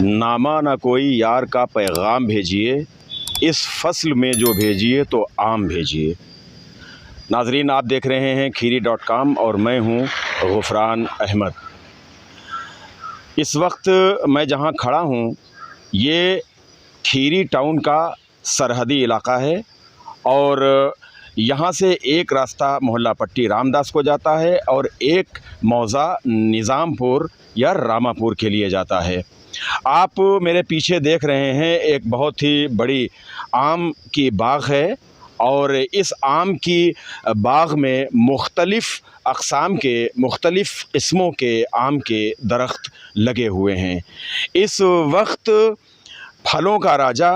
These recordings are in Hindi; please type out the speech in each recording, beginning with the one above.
नामा ना कोई यार का पैगाम भेजिए, इस फसल में जो भेजिए तो आम भेजिए। नाजरीन, आप देख रहे हैं खीरी.com और मैं हूं गुफरान अहमद। इस वक्त मैं जहां खड़ा हूं ये खीरी टाउन का सरहदी इलाका है और यहाँ से एक रास्ता मोहल्ला पट्टी रामदास को जाता है और एक मौज़ा निज़ामपुर या रामापुर के लिए जाता है। आप मेरे पीछे देख रहे हैं एक बहुत ही बड़ी आम की बाग है और इस आम की बाग में मुख्तलिफ़ अक़साम के मुख्तलिफ़ किस्मों के आम के दरख्त लगे हुए हैं। इस वक्त फलों का राजा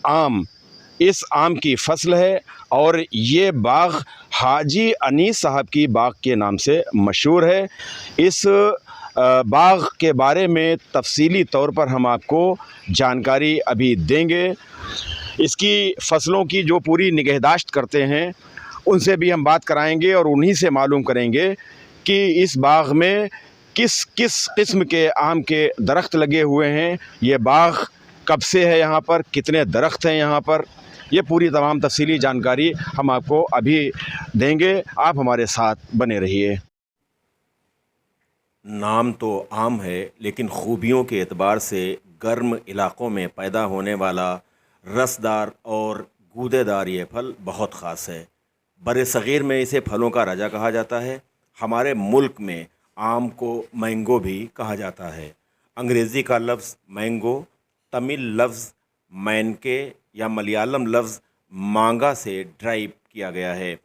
आम, इस आम की फसल है और ये बाग हाजी अनीस साहब की बाग के नाम से मशहूर है। इस बाग के बारे में तफसीली तौर पर हम आपको जानकारी अभी देंगे। इसकी फसलों की जो पूरी निगहदाश्त करते हैं उनसे भी हम बात कराएंगे और उन्हीं से मालूम करेंगे कि इस बाग में किस किस किस्म के आम के दरख्त लगे हुए हैं, ये बाग कब से है, यहाँ पर कितने दरख्त हैं, यहाँ पर ये पूरी तमाम तफसीली जानकारी हम आपको अभी देंगे। आप हमारे साथ बने रहिए। नाम तो आम है लेकिन खूबियों के एतबार से गर्म इलाक़ों में पैदा होने वाला रसदार और गूदेदार ये फल बहुत ख़ास है। बरे-सग़ीर में इसे फलों का राजा कहा जाता है। हमारे मुल्क में आम को मैंगो भी कहा जाता है। अंग्रेज़ी का लफ्ज़ मैंगो तमिल लफ्ज़ मैनके या मलयालम लफ्ज़ मांगा से ड्राइव किया गया है।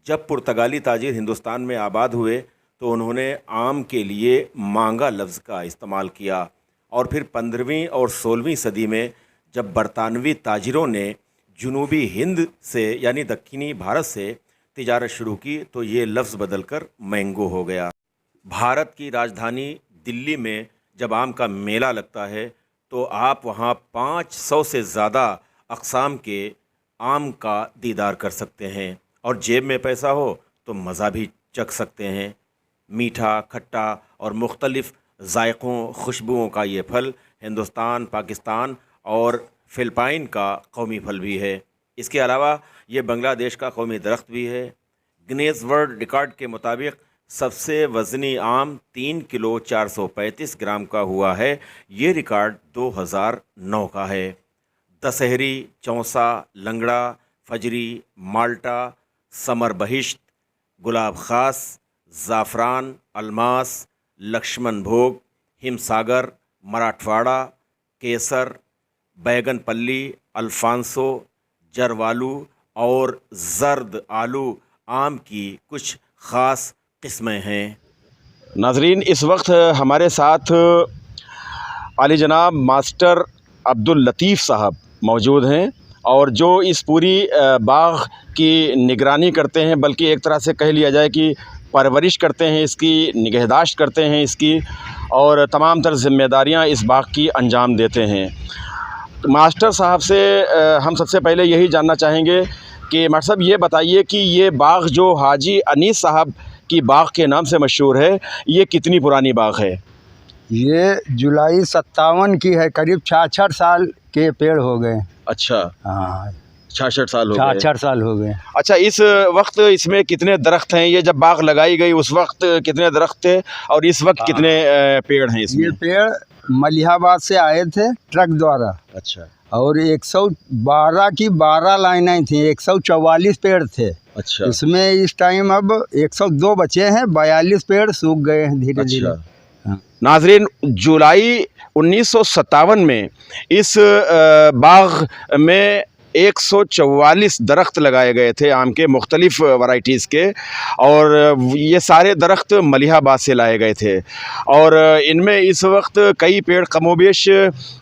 जब पुर्तगाली ताजिर हिंदुस्तान में आबाद हुए तो उन्होंने आम के लिए मांगा लफ्ज़ का इस्तेमाल किया और फिर 15वीं और 16वीं सदी में जब बरतानवी ताजिरों ने जुनूबी हिंद से यानी दक्षिणी भारत से तिजारत शुरू की तो ये लफ्ज़ बदलकर मैंगो हो गया। भारत की राजधानी दिल्ली में जब आम का मेला लगता है तो आप वहाँ 500 से ज़्यादा अक़साम के आम का दीदार कर सकते हैं और जेब में पैसा हो तो मज़ा भी चख सकते हैं। मीठा, खट्टा और मुख्तलिफ़ ज़ायक़ों खुशबुओं का ये फल हिंदुस्तान, पाकिस्तान और फ़िलिपाइन का कौमी फल भी है। इसके अलावा ये बांग्लादेश का कौमी दरख्त भी है। गिनीज़ वर्ल्ड रिकॉर्ड के मुताबिक सबसे वज़नी आम 3 किलो 435 ग्राम का हुआ है। ये रिकॉर्ड 2009 का है। दशहरी, चौसा, लंगड़ा, फजरी, माल्टा, समर बहिश्त, गुलाब ख़ास, ज़ाफ़रान, अलमास, लक्ष्मण भोग, हिमसागर, मराठवाड़ा, केसर, बैगन पल्ली, अल्फ़ांसो, जरवालू और ज़र्द आलू आम की कुछ ख़ास किस्में हैं। नाज़रीन, इस वक्त हमारे साथ आली जनाब मास्टर अब्दुल लतीफ़ साहब मौजूद हैं और जो इस पूरी बाग की निगरानी करते हैं, बल्कि एक तरह से कह लिया जाए कि परवरिश करते हैं, इसकी निगहदाश्त करते हैं इसकी, और तमाम तर ज़िम्मेदारियाँ इस बाग की अंजाम देते हैं। मास्टर साहब से हम सबसे पहले यही जानना चाहेंगे कि मास्टर साहब ये बताइए कि ये बाग जो हाजी अनीस साहब की बाग के नाम से मशहूर है, ये कितनी पुरानी बाग है? ये जुलाई 57 की है, करीब 66 साल के पेड़ हो गए। अच्छा, हाँ, 66 साल हो गए। 66 साल हो गए। अच्छा, इस वक्त इसमें कितने दरख्त हैं? ये जब बाग लगाई गई उस वक्त कितने दरख्त थे और इस वक्त कितने पेड़ हैं इसमें? ये पेड़ मलिहाबाद से आए थे ट्रक द्वारा। अच्छा। और 112 की 12 लाइनें थी, 144 पेड़ थे। अच्छा। इसमें इस टाइम अब 102 बचे हैं, 42 पेड़ सूख गए हैं धीरे धीरे। नाज़रीन, जुलाई 1957 में इस बाग में 144 दरख्त लगाए गए थे आम के, मुख्तलिफ़ वैराइटीज़ के, और ये सारे दरख्त मलिहाबाद से लाए गए थे और इनमें इस वक्त कई पेड़ कमोबेश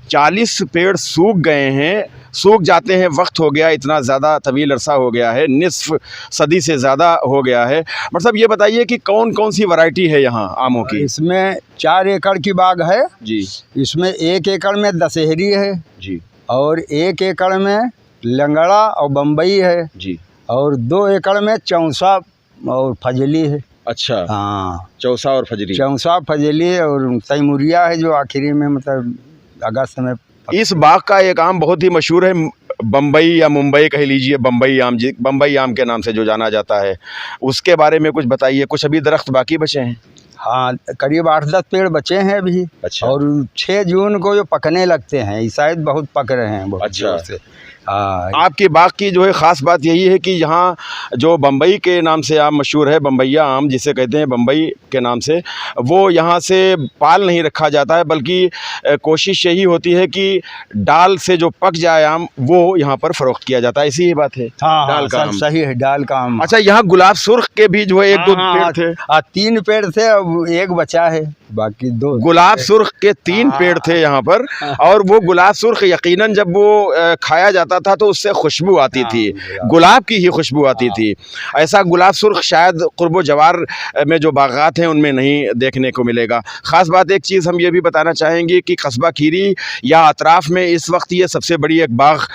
40 पेड़ सूख गए हैं, सूख जाते हैं। वक्त हो गया, इतना ज़्यादा तवील अरसा हो गया है, निस्फ़ सदी से ज़्यादा हो गया है। मतलब ये बताइए कि कौन कौन सी वैरायटी है यहाँ आमों की? इसमें 4 एकड़ की बाग है जी। इसमें 1 एकड़ में दशहरी है जी, और 1 एकड़ में लंगड़ा और बम्बई है जी, और 2 एकड़ में चौसा और फजली है। अच्छा, हाँ, चौसा और फजरी। चौसा, फजली और तैमूरिया है जो आखिरी में मतलब अगस्त में। इस बाग का एक आम बहुत ही मशहूर है, बम्बई या मुंबई कह लीजिए, बम्बई आम, जी बम्बई आम के नाम से जो जाना जाता है, उसके बारे में कुछ बताइए। कुछ अभी दरख्त बाकी बचे हैं? हाँ, करीब 8-10 पेड़ बचे हैं अभी। अच्छा। और 6 जून को जो पकने लगते हैं, ये शायद बहुत पक रहे हैं बहुत अच्छा। जोर से। हाँ, आपके बाग की जो है ख़ास बात यही है कि यहाँ जो बम्बई के नाम से आम मशहूर है, बम्बैया आम जिसे कहते हैं बम्बई के नाम से, वो यहाँ से पाल नहीं रखा जाता है, बल्कि कोशिश यही होती है कि डाल से जो पक जाए आम वो यहाँ पर फ़रोख्त किया जाता है। इसी बात है। हाँ, डाल का आम। सही है, डाल का आम। अच्छा, यहाँ गुलाब सुर्ख के भी जो है 1-2 पेड़ थे। 3 पेड़ थे, अब 1 बचा है, बाकी 2। गुलाब सुर्ख के 3 पेड़ थे यहाँ पर, और वो गुलाब सुर्ख यकीनन जब वो खाया जाता था तो उससे खुशबू आती थी, गुलाब की ही खुशबू आती थी। ऐसा गुलाब सुर्ख शायद कुर्बो जवार में जो बागात हैं उनमें नहीं देखने को मिलेगा। ख़ास बात एक चीज़ हम ये भी बताना चाहेंगे कि कस्बा खीरी या अतराफ़ में इस वक्त ये सबसे बड़ी एक बाग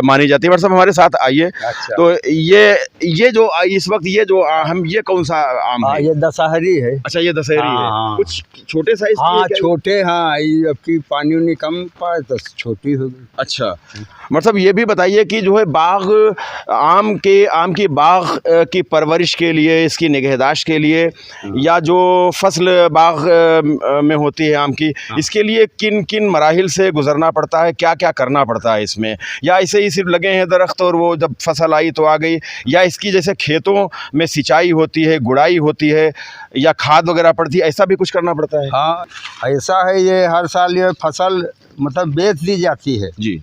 मानी जाती है। मतलब हमारे साथ आइए। अच्छा। तो ये जो इस वक्त ये जो हम, ये कौन सा आम है? ये दशहरी है। अच्छा, ये दशहरी है। हाँ। कुछ छोटे साइज की है हाँ, क्या? छोटे। हाँ, ये अब की पानी उनी कम पाए तो छोटी हो गई। अच्छा, मतलब ये भी बताइए कि जो है बाग आम की बाग की परवरिश के लिए, इसकी निगहदाश्त के लिए, या जो फसल बाग में होती है आम की, इसके लिए किन किन मराहिल से गुजरना पड़ता है, क्या क्या करना पड़ता है इसमें? या ऐसे ही सिर्फ लगे हैं दरख्त और वो जब फसल आई तो आ गई, या इसकी जैसे खेतों में सिंचाई होती है, गुड़ाई होती है, या खाद वगैरह पड़ती है, ऐसा भी कुछ करना पड़ता है? हाँ, ऐसा है। ये हर साल ये फसल मतलब बेच दी जाती है जी।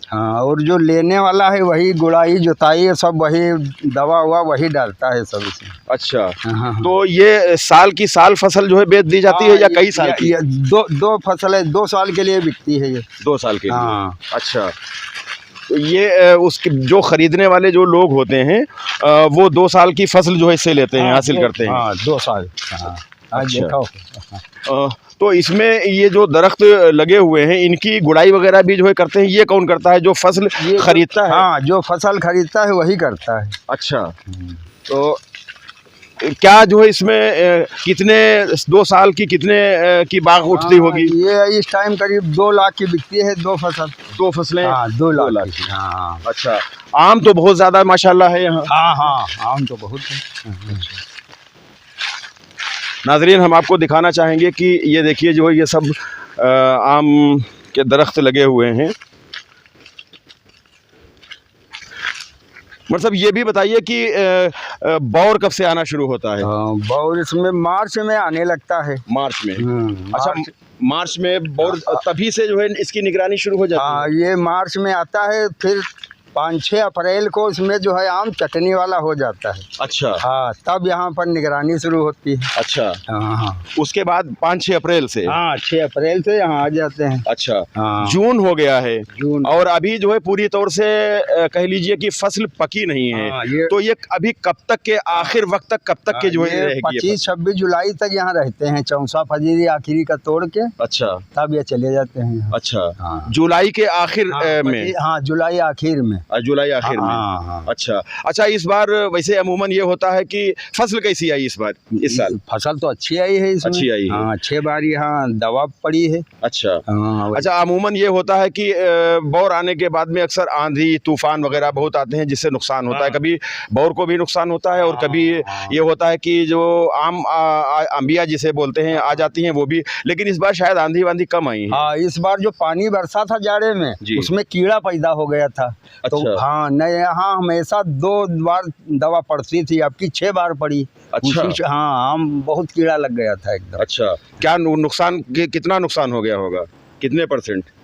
हाँ, और जो लेने वाला है वही गुड़ाई जुताई सब वही दवा हुआ वही डालता है सब इसमें। अच्छा। हाँ। तो ये साल की साल फसल जो है बेच दी जाती है या कई साल की? दो फसल है, 2 साल के लिए बिकती है ये। 2 साल के लिए। हाँ। अच्छा, तो ये उसके जो ख़रीदने वाले जो लोग होते हैं वो 2 साल की फसल जो है इससे लेते हैं, हासिल करते हैं। हाँ, 2 साल। हाँ। अच्छा। देखो। तो इसमें ये जो दरख्त लगे हुए हैं इनकी गुड़ाई वगैरह भी जो है करते हैं, ये कौन करता है? जो फसल खरीदता है? हाँ, जो फसल खरीदता है वही करता है। अच्छा। तो क्या जो है इसमें कितने 2 साल की कितने की बाग उठती होगी? ये इस टाइम करीब 2 लाख की बिकती है 2 फसल। 2 फसलें? हाँ, 2 लाख की। हाँ। अच्छा, आम तो बहुत ज़्यादा माशाल्लाह है यहाँ। हाँ हाँ, आम तो बहुत है। नाज़रीन, हम आपको दिखाना चाहेंगे कि ये देखिए जो ये सब आम के दरख्त लगे हुए हैं। मतलब ये भी बताइए कि बौर कब से आना शुरू होता है? बौर इसमें मार्च में आने लगता है। मार्च में। अच्छा, मार्च में बौर तभी से जो है इसकी निगरानी शुरू हो जाती है? हाँ, ये मार्च में आता है, फिर 5-6 अप्रैल को इसमें जो है आम चटनी वाला हो जाता है। अच्छा। हाँ, तब यहाँ पर निगरानी शुरू होती है। अच्छा। हाँ। उसके बाद 5-6 अप्रैल से? हाँ, 6 अप्रैल से यहाँ आ जाते हैं। अच्छा। हाँ। जून हो गया है। जून। और अभी जो है पूरी तौर से कह लीजिए कि फसल पकी नहीं है। हाँ, तो ये अभी कब तक के आखिर वक्त तक, कब तक के जो है 25-26 जुलाई तक यहाँ रहते हैं, चौसा फजीरी आखिरी का तोड़ के। अच्छा। तब ये चले जाते हैं। अच्छा। हाँ। जुलाई के आखिर में? हाँ, जुलाई आखिर में। जुलाई आखिर में। हाँ। अच्छा। अच्छा, इस बार वैसे अमूमन ये होता है कि फसल कैसी आई इस बार, इस साल? फसल तो अच्छी आई है इसमें। अच्छी आई है। हाँ, 6 बार यहाँ दवा पड़ी है। अच्छा। हाँ। अच्छा, अमूमन ये होता है कि बौर आने के बाद में अक्सर आंधी तूफान वगैरह बहुत आते हैं जिससे नुकसान होता है। कभी बौर को भी नुकसान होता है और कभी ये होता है कि जो आम अंबिया जिसे बोलते हैं आ जाती हैं वो भी। लेकिन इस बार शायद आंधी वांधी कम आई है। हाँ, इस बार जो पानी बरसा था जाड़े में उसमें कीड़ा पैदा हो गया था। अच्छा। तो हाँ, नहीं, यहाँ हमेशा 2 बार दवा पड़ती थी, आपकी 6 बार पड़ी। अच्छा। हाँ, आम बहुत कीड़ा लग गया था एकदम। अच्छा, क्या नुकसान, कितना नुकसान हो गया होगा, कितने %?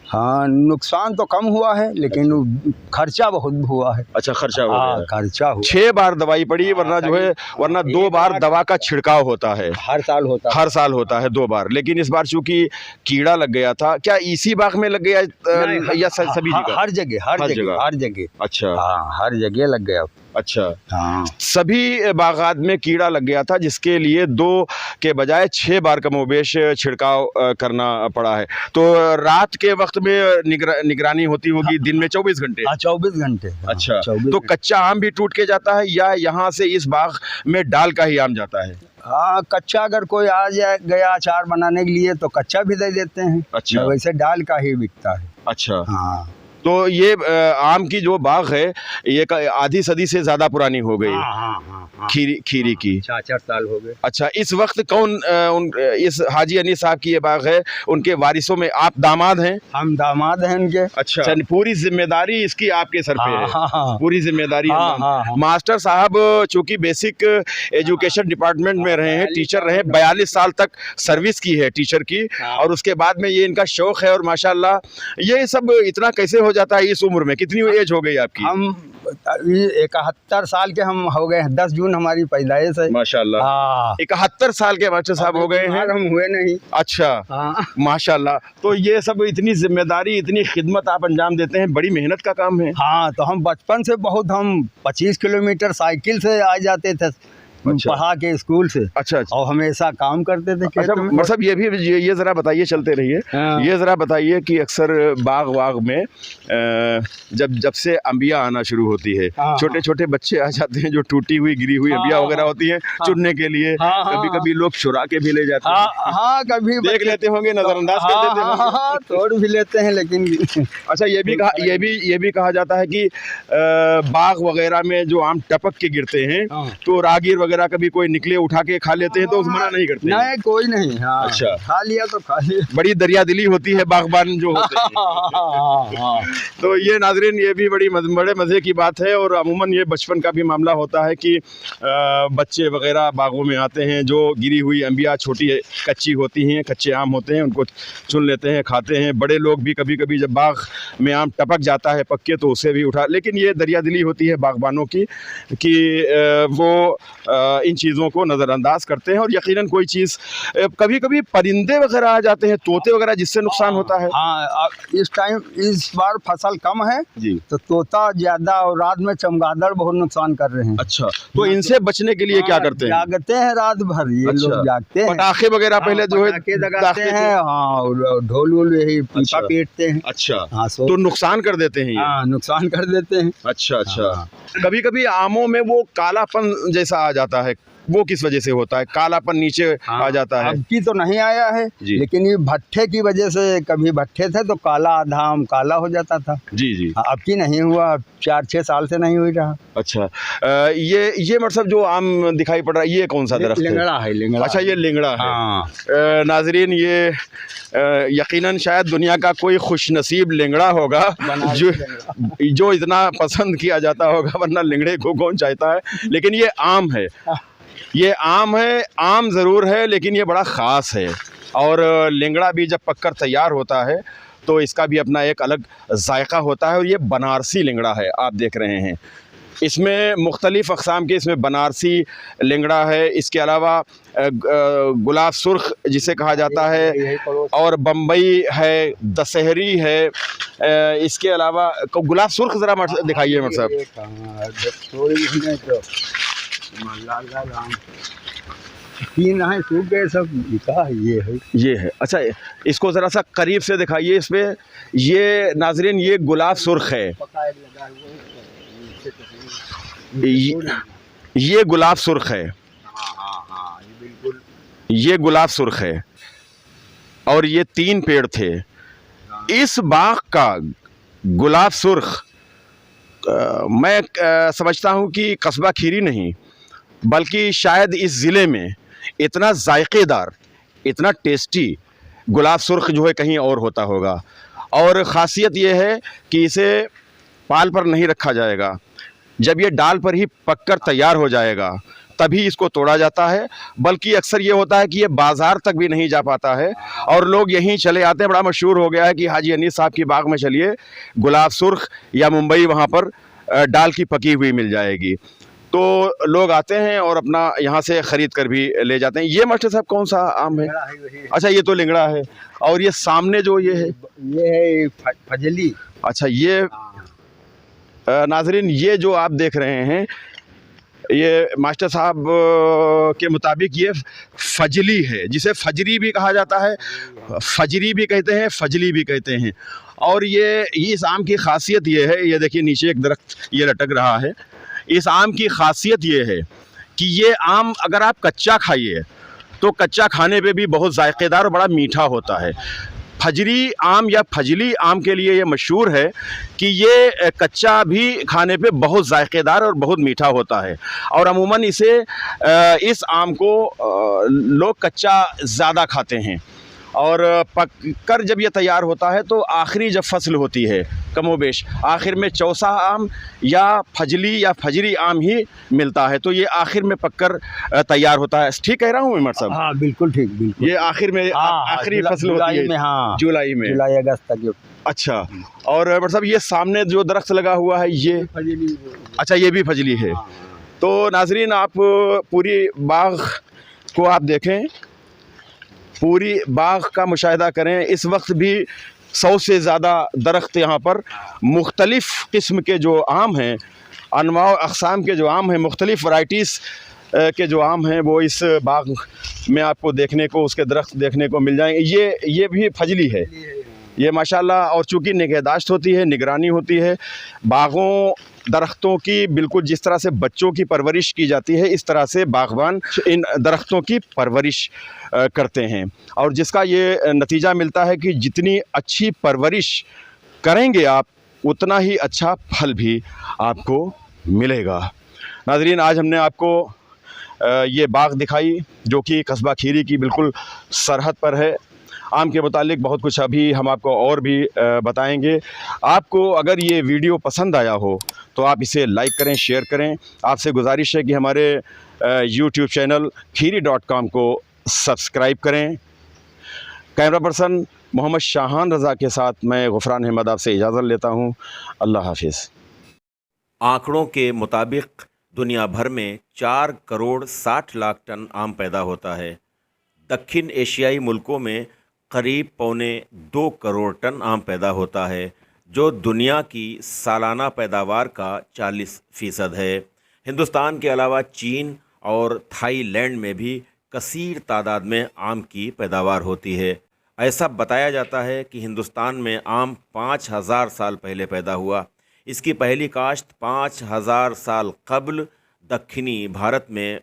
हाँ, नुकसान तो कम हुआ है लेकिन खर्चा बहुत हुआ है। अच्छा, खर्चा हो गया। खर्चा हुआ। 6 बार दवाई पड़ी, वरना जो है, वरना 2 बार दवा का छिड़काव होता है। हर साल होता है। हर साल होता है 2 बार। लेकिन इस बार चूंकि कीड़ा लग गया था, क्या इसी बाग में लग गया या सभी जगह? हर जगह। अच्छा। हाँ, हर जगह लग गया। अच्छा। हाँ। सभी बागात में कीड़ा लग गया था जिसके लिए 2 के बजाय 6 बार कमोबेश छिड़काव करना पड़ा है। तो रात के वक्त में निगरानी होती होगी, दिन में 24 घंटे? हाँ, 24 घंटे। अच्छा। तो कच्चा आम भी टूट के जाता है या यहाँ से इस बाग में डाल का ही आम जाता है? हाँ, कच्चा अगर कोई आ जाए गया अचार बनाने के लिए तो कच्चा भी दे देते हैं। अच्छा। वैसे डाल का ही बिकता है। अच्छा, हाँ तो ये आम की जो बाग है ये आधी सदी से ज़्यादा पुरानी हो गई, हाँ। खीरी की। 4 साल हो गए। अच्छा, इस वक्त कौन इस हाजी अनीस साहब की ये बाग है, उनके वारिसों में आप दामाद हैं? हम दामाद हैं उनके। अच्छा, पूरी जिम्मेदारी इसकी आपके सर पे है। हाँ। पूरी जिम्मेदारी हाँ। मास्टर साहब चूंकि बेसिक एजुकेशन डिपार्टमेंट में रहे हैं, टीचर रहे, 42 साल तक सर्विस की है टीचर की, और उसके बाद में ये इनका शौक है। और माशाल्लाह ये सब इतना कैसे हो जाता है इस उम्र में? कितनी एज हो गई आपकी? हम 71 साल के हम हो गए हैं। 10 जून हमारी पैदाइश है। माशाल्लाह। हाँ। 71 साल के मास्टर साहब हो गए हैं। हम हुए नहीं। अच्छा। हाँ। माशाल्लाह। तो ये सब इतनी जिम्मेदारी, इतनी खिदमत आप अंजाम देते हैं, बड़ी मेहनत का काम है। हाँ, तो हम बचपन से बहुत, हम 25 किलोमीटर साइकिल से आ जाते थे। अच्छा। पढ़ा के स्कूल से। अच्छा। और हमेशा काम करते थे। अच्छा, मतलब ये ज़रा बताइए, चलते रहिए। हाँ। ये ज़रा बताइए कि अक्सर बाग में जब से अंबिया आना शुरू होती है, हाँ। छोटे छोटे बच्चे आ जाते हैं जो टूटी हुई गिरी हुई अंबिया वगैरह होती हैं चुनने के लिए। कभी कभी लोग चुरा के भी ले जाते हैं। हाँ, कभी देख लेते होंगे, नजरअंदाज कर देते होंगे। हाँ, तोड़ भी लेते हैं लेकिन। अच्छा, ये भी कहा जाता है कि बाग वगैरह में जो आम टपक के गिरते हैं तो रागीर वगैरह कभी कोई निकले उठा के खा लेते हैं, तो उस मना नहीं करते? नहीं, कोई नहीं। हाँ। अच्छा, खा लिया तो खा लिया। बड़ी दरियादिली होती है बागबान जो होते हैं। तो ये नाजरीन, ये भी बड़े मज़े की बात है। और अमूमन ये बचपन का भी मामला होता है कि बच्चे वगैरह बागों में आते हैं, जो गिरी हुई अंबिया छोटी कच्ची होती हैं, कच्चे आम होते हैं, उनको चुन लेते हैं, खाते हैं। बड़े लोग भी कभी कभी जब बाग में आम टपक जाता है पक्के तो उसे भी उठा, लेकिन ये दरियादिली होती है बागबानों की कि वो इन चीज़ों को नज़रअंदाज करते हैं। और यकीनन कोई चीज़, कभी कभी परिंदे वगैरह आ जाते हैं, तोते वगैरह, जिससे नुकसान होता है। हाँ, इस बार फसल कम है जी, तो तोता ज्यादा और रात में चमगादड़ बहुत नुकसान कर रहे हैं। अच्छा, तो इनसे बचने के लिए क्या करते हैं? जागते हैं रात भर ये लोग, जागते हैं। पटाखे वगैरह पहले जो है लगाते हैं। हाँ, और ढोल वोल यही पीपा पीटते हैं। अच्छा। हाँ, तो नुकसान कर देते हैं ये? हाँ, नुकसान कर देते हैं। अच्छा। कभी कभी आमों में वो कालापन जैसा आ जाता है, वो किस वजह से होता है? कालापन नीचे आ जाता है। अब की तो नहीं आया है, लेकिन ये भट्ठे की वजह से, कभी भट्ठे थे तो काला आधा आम काला हो जाता था। जी। अब की नहीं हुआ, 4-6 साल से नहीं हुई रहा। अच्छा, ये मतलब जो आम दिखाई पड़ रहा है, ये कौन सा दरख्त है? लिंगड़ा है, लिंगड़ा। अच्छा, ये लिंगड़ा है। हाँ। नाजरीन, ये यकीनन शायद दुनिया का कोई खुशनसीब लिंगड़ा होगा जो इतना पसंद किया जाता होगा, वरना लिंगड़े को कौन चाहता है। लेकिन ये आम है, ये आम है, आम ज़रूर है, लेकिन ये बड़ा ख़ास है। और लिंगड़ा भी जब पककर तैयार होता है तो इसका भी अपना एक अलग जायका होता है। और ये बनारसी लिंगड़ा है, आप देख रहे हैं। इसमें मुख्तलिफ़ अक़साम के, इसमें बनारसी लिंगड़ा है, इसके अलावा गुलाब सुर्ख जिसे कहा जाता है, और बम्बई है, दशहरी है। इसके अलावा गुलाब सुर्ख ज़रा दिखाइए मर साहब। तीन है, सूख गए सब। ये है। अच्छा, इसको ज़रा सा करीब से दिखाइए। इस पर ये नाजरीन, ये गुलाब सुर्ख है, ये गुलाब सुर्ख है। ये गुलाब सुर्ख है, और ये 3 पेड़ थे। इस बाग का गुलाब सुर्ख मैं समझता हूँ कि कस्बा खीरी नहीं, बल्कि शायद इस ज़िले में इतना जायकेदार, इतना टेस्टी गुलाब सुर्ख जो है कहीं और होता होगा। और ख़ासियत ये है कि इसे पाल पर नहीं रखा जाएगा, जब ये डाल पर ही पककर तैयार हो जाएगा तभी इसको तोड़ा जाता है। बल्कि अक्सर ये होता है कि ये बाज़ार तक भी नहीं जा पाता है, और लोग यहीं चले आते हैं। बड़ा मशहूर हो गया है कि हाजी अनीस साहब की बाग में चलिए, गुलाब सुर्ख या मुंबई वहाँ पर डाल की पकी हुई मिल जाएगी। तो लोग आते हैं और अपना यहाँ से ख़रीद कर भी ले जाते हैं। ये मास्टर साहब कौन सा आम है? अच्छा, ये तो लिंगड़ा है। और ये सामने जो ये है फजली। अच्छा, ये नाजरीन, ये जो आप देख रहे हैं, ये मास्टर साहब के मुताबिक ये फजली है, जिसे फजरी भी कहा जाता है, फजरी भी कहते हैं, फजली भी कहते हैं। और ये इस आम की खासियत ये है, ये देखिए नीचे एक दरख्त ये लटक रहा है। इस आम की खासियत ये है कि ये आम अगर आप कच्चा खाइए तो कच्चा खाने पे भी बहुत जायकेदार और बड़ा मीठा होता है। फजरी आम या फजली आम के लिए ये मशहूर है कि ये कच्चा भी खाने पे बहुत जायकेदार और बहुत मीठा होता है। और अमूमन इस आम को लोग कच्चा ज़्यादा खाते हैं, और पक कर जब ये तैयार होता है तो आखिरी जब फसल होती है कमोबेश आखिर में चौसा आम या फजली या फजरी आम ही मिलता है, तो ये आखिर में पककर तैयार होता है। ठीक कह रहा हूँ इमर साहब? हाँ बिल्कुल ठीक, बिल्कुल। ये आखिर में आखिरी फसल होती है में, हाँ जुलाई में, जुलाई अगस्त तक। अच्छा। और इमर साहब ये सामने जो दरख्त लगा हुआ है ये अच्छा ये भी फजली है। तो नाजरीन आप पूरी बाग को आप देखें, पूरी बाग का मुशाहिदा करें। इस वक्त भी 100 से ज़्यादा दरख्त यहाँ पर मुख्तलिफ़ किस्म के जो आम हैं, अनवा अक़साम के जो आम हैं, मुख्तलिफ़ वैराइटीज़ के जो आम हैं वो इस बाग में आपको देखने को, उसके दरख्त देखने को मिल जाएंगे। ये भी फजली है ये माशाल्लाह। और चूँकि निगहदाश्त होती है, निगरानी होती है बागों दरख्तों की, बिल्कुल जिस तरह से बच्चों की परवरिश की जाती है इस तरह से बागबान इन दरख्तों की परवरिश करते हैं, और जिसका ये नतीजा मिलता है कि जितनी अच्छी परवरिश करेंगे आप उतना ही अच्छा फल भी आपको मिलेगा। नाज़रीन आज हमने आपको ये बाग दिखाई जो कि कस्बा खीरी की बिल्कुल सरहद पर है। आम के मुतालिक बहुत कुछ अभी हम आपको और भी बताएंगे। आपको अगर ये वीडियो पसंद आया हो तो आप इसे लाइक करें, शेयर करें। आपसे गुजारिश है कि हमारे यूट्यूब चैनल खीरी.com को सब्सक्राइब करें। कैमरा पर्सन मोहम्मद शाहान रज़ा के साथ मैं गुफरान अहमद आपसे इजाज़त लेता हूँ। अल्लाह हाफिज़। आंकड़ों के मुताबिक दुनिया भर में 4 करोड़ 60 लाख टन आम पैदा होता है। दक्षिण एशियाई मुल्कों में करीब 1.25 करोड़ टन आम पैदा होता है, जो दुनिया की सालाना पैदावार का 40% है। हिंदुस्तान के अलावा चीन और थाईलैंड में भी कसीर तादाद में आम की पैदावार होती है। ऐसा बताया जाता है कि हिंदुस्तान में आम 5000 साल पहले पैदा हुआ। इसकी पहली काश्त 5000 साल कब्ल दक्षिणी भारत में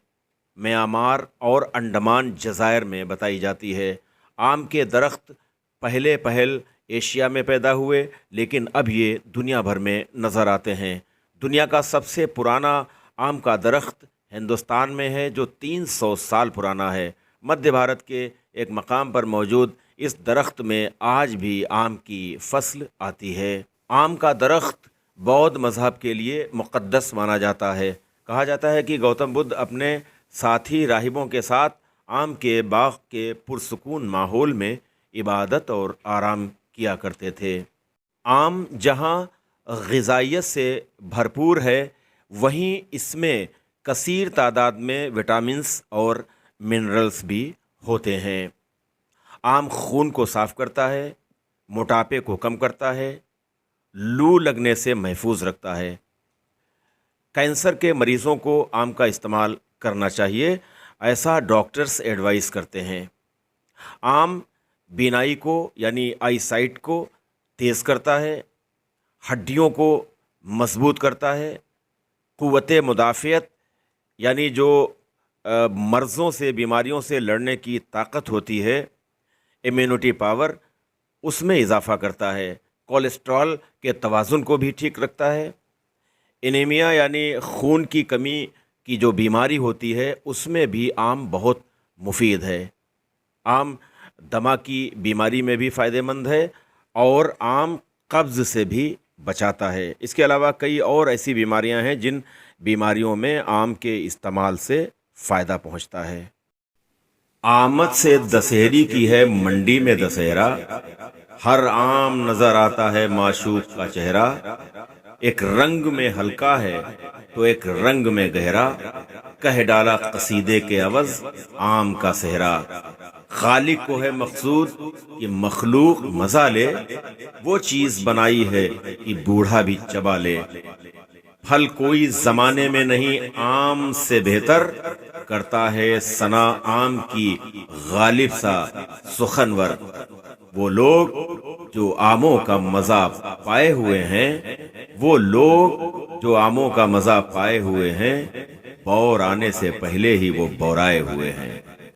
म्यांमार और अंडमान जज़ायर में बताई जाती है। आम के दरख्त पहल एशिया में पैदा हुए, लेकिन अब ये दुनिया भर में नज़र आते हैं। दुनिया का सबसे पुराना आम का दरख्त हिंदुस्तान में है, जो 300 साल पुराना है। मध्य भारत के एक मकाम पर मौजूद इस दरख्त में आज भी आम की फसल आती है। आम का दरख्त बौद्ध मज़हब के लिए मुक़द्दस माना जाता है। कहा जाता है कि गौतम बुद्ध अपने साथी राहिबों के साथ आम के बाग के पुरसुकून माहौल में इबादत और आराम किया करते थे। आम जहाँ ग़िज़ाइयत से भरपूर है, वहीं इसमें कसीर तादाद में विटामिन्स और मिनरल्स भी होते हैं। आम खून को साफ़ करता है, मोटापे को कम करता है, लू लगने से महफूज रखता है। कैंसर के मरीज़ों को आम का इस्तेमाल करना चाहिए, ऐसा डॉक्टर्स एडवाइस करते हैं। आम बीनाई को यानी आई साइट को तेज़ करता है, हड्डियों को मजबूत करता है, क़ुव्वत मुदाफ़ियत यानी जो मर्ज़ों से, बीमारियों से लड़ने की ताकत होती है, इम्यूनिटी पावर, उसमें इजाफ़ा करता है। कोलेस्ट्रॉल के तवाज़ुन को भी ठीक रखता है। एनीमिया यानी खून की कमी की जो बीमारी होती है, उसमें भी आम बहुत मुफीद है। आम दमा की बीमारी में भी फ़ायदेमंद है और आम कब्ज़ से भी बचाता है। इसके अलावा कई और ऐसी बीमारियां हैं जिन बीमारियों में आम के इस्तेमाल से फ़ायदा पहुंचता है। आमद से दशहरी की है मंडी में दशहरा, हर आम नज़र आता है माशूक का चेहरा। एक रंग में हल्का है तो एक रंग में गहरा, कह डाला कसीदे के अवज़ आम का सेहरा। खालिक को है मकसूद कि मखलूक मज़ा ले, वो चीज़ बनाई है कि बूढ़ा भी चबा ले। फल कोई ज़माने में नहीं आम से बेहतर, करता है सना आम की गालिब सा सुखनवर। वो लोग जो आमों का मज़ा पाए हुए हैं, वो लोग जो आमों का मज़ा पाए हुए हैं, बौर आने से पहले ही वो बौराए हुए हैं।